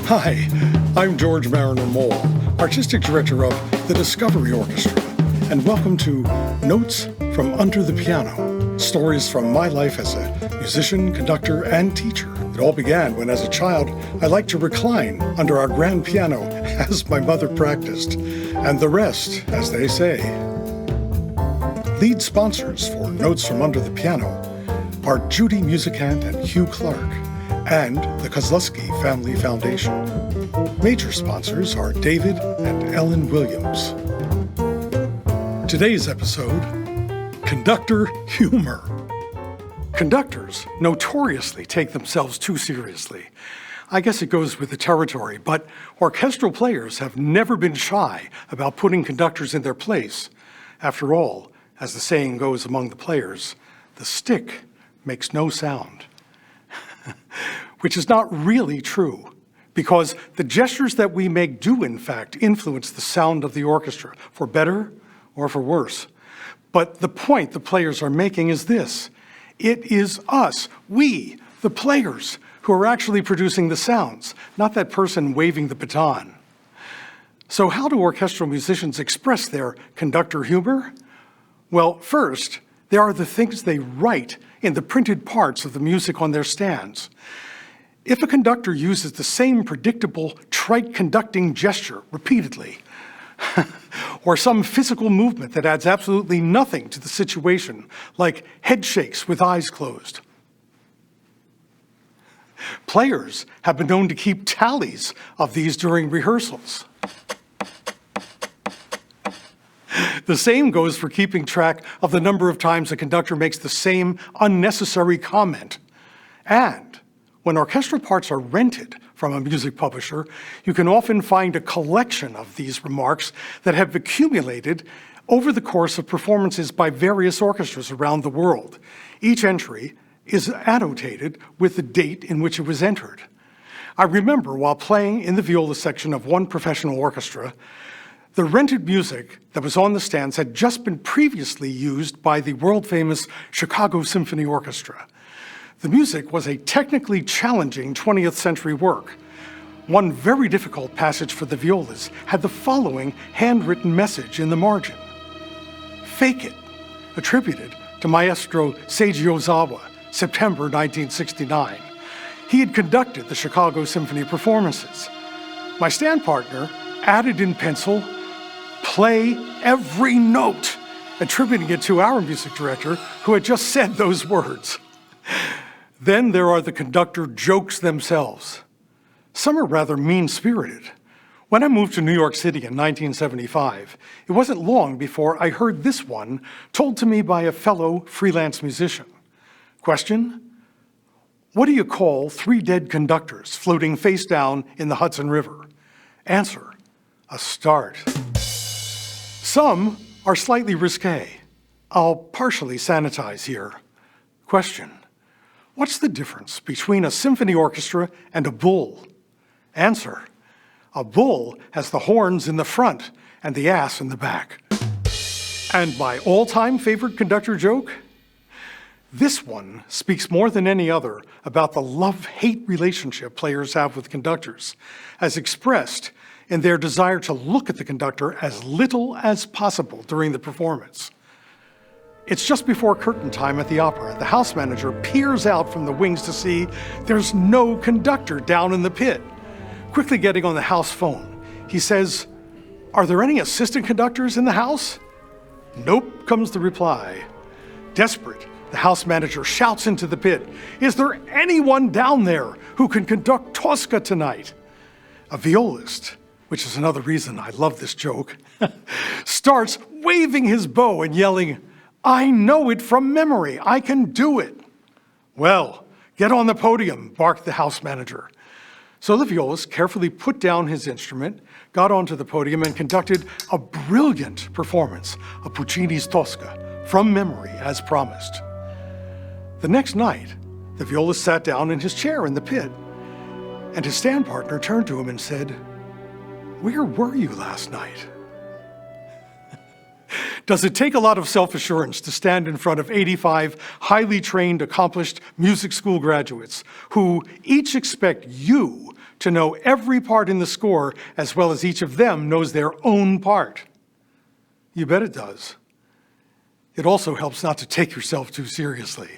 Hi, I'm George Mariner Mole, Artistic Director of the Discovery Orchestra, and welcome to Notes from Under the Piano, stories from my life as a musician, conductor, and teacher. It all began when, as a child, I liked to recline under our grand piano as my mother practiced, and the rest, as they say. Lead sponsors for Notes from Under the Piano are Judy Musicant and Hugh Clark, and the Kozlowski Family Foundation. Major sponsors are David and Ellen Williams. Today's episode, Conductor Humor. Conductors notoriously take themselves too seriously. I guess it goes with the territory, but orchestral players have never been shy about putting conductors in their place. After all, as the saying goes among the players, the stick makes no sound. Which is not really true, because the gestures that we make do, in fact, influence the sound of the orchestra, for better or for worse. But the point the players are making is this: it is us, we, the players, who are actually producing the sounds, not that person waving the baton. So how do orchestral musicians express their conductor humor? Well, first, there are the things they write in the printed parts of the music on their stands. If a conductor uses the same predictable, trite conducting gesture repeatedly, or some physical movement that adds absolutely nothing to the situation, like head shakes with eyes closed. Players have been known to keep tallies of these during rehearsals. The same goes for keeping track of the number of times a conductor makes the same unnecessary comment. And when orchestral parts are rented from a music publisher, you can often find a collection of these remarks that have accumulated over the course of performances by various orchestras around the world. Each entry is annotated with the date in which it was entered. I remember while playing in the viola section of one professional orchestra, the rented music that was on the stands had just been previously used by the world-famous Chicago Symphony Orchestra. The music was a technically challenging 20th century work. One very difficult passage for the violas had the following handwritten message in the margin: "Fake it," attributed to Maestro Seiji Ozawa, September 1969. He had conducted the Chicago Symphony performances. My stand partner added in pencil, "Play every note," attributing it to our music director, who had just said those words. Then there are the conductor jokes themselves. Some are rather mean-spirited. When I moved to New York City in 1975, it wasn't long before I heard this one told to me by a fellow freelance musician. Question: what do you call 3 dead conductors floating face down in the Hudson River? Answer: a start. Some are slightly risque. I'll partially sanitize here. Question: what's the difference between a symphony orchestra and a bull? Answer: a bull has the horns in the front and the ass in the back. And my all-time favorite conductor joke? This one speaks more than any other about the love-hate relationship players have with conductors, as expressed in their desire to look at the conductor as little as possible during the performance. It's just before curtain time at the opera. The house manager peers out from the wings to see there's no conductor down in the pit. Quickly getting on the house phone, he says, "Are there any assistant conductors in the house?" "Nope," comes the reply. Desperate, the house manager shouts into the pit, "Is there anyone down there who can conduct Tosca tonight?" A violist, which is another reason I love this joke, starts waving his bow and yelling, "I know it from memory. I can do it." "Well, get on the podium," barked the house manager. So the violist carefully put down his instrument, got onto the podium, and conducted a brilliant performance of Puccini's Tosca from memory, as promised. The next night, the violist sat down in his chair in the pit, and his stand partner turned to him and said, "Where were you last night?" Does it take a lot of self-assurance to stand in front of 85 highly trained, accomplished music school graduates who each expect you to know every part in the score as well as each of them knows their own part? You bet it does. It also helps not to take yourself too seriously.